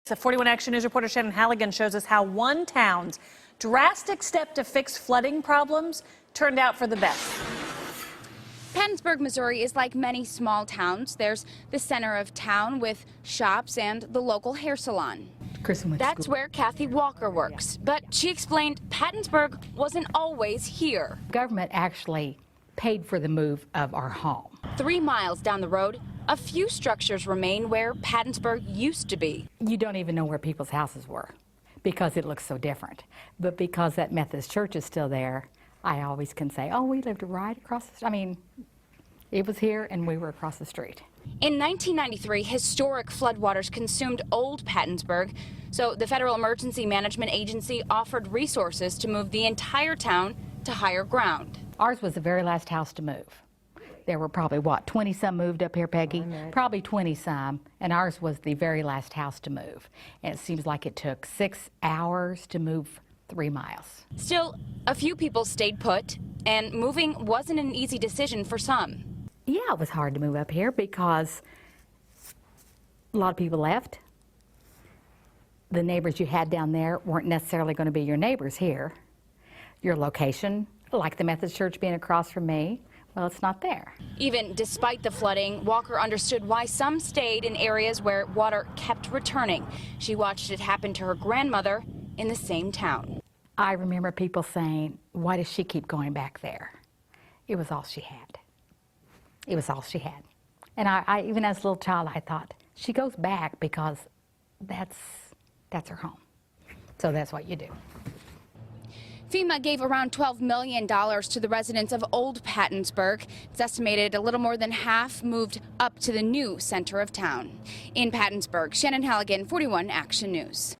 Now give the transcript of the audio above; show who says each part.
Speaker 1: So 41 Action News reporter Shannon Halligan shows us how one town's drastic step to fix flooding problems turned out for the best.
Speaker 2: Pattonsburg, Missouri is like many small towns. There's the center of town with shops and the local hair salon. That's where Kathy Walker works. But she explained Pattonsburg wasn't always here.
Speaker 3: Government actually paid for the move of our home.
Speaker 2: 3 miles down the road, a few structures remain where Pattonsburg used to be.
Speaker 3: You don't even know where people's houses were because it looks so different. But because that Methodist church is still there, I always can say, oh, we lived right across the street. I mean, it was here and we were across the street.
Speaker 2: In 1993, historic floodwaters consumed old Pattonsburg, so the Federal Emergency Management Agency offered resources to move the entire town to higher ground.
Speaker 3: Ours was the very last house to move. There were probably, what, 20-some moved up here, Peggy? Probably 20-some, and ours was the very last house to move. And it seems like it took 6 hours to move 3 miles.
Speaker 2: Still, a few people stayed put, and moving wasn't an easy decision for some.
Speaker 3: Yeah, it was hard to move up here because a lot of people left. The neighbors you had down there weren't necessarily going to be your neighbors here. Your location, like the Methodist church being across from me, well, it's not there.
Speaker 2: Even despite the flooding, Walker understood why some stayed in areas where water kept returning. She watched it happen to her grandmother in the same town.
Speaker 3: I remember people saying, why does she keep going back there? It was all she had. It was all she had. And I even as a little child, I thought, she goes back because that's her home. So that's what you do.
Speaker 2: FEMA gave around $12 million to the residents of Old Pattonsburg. It's estimated a little more than half moved up to the new center of town. In Pattonsburg, Shannon Halligan, 41 Action News.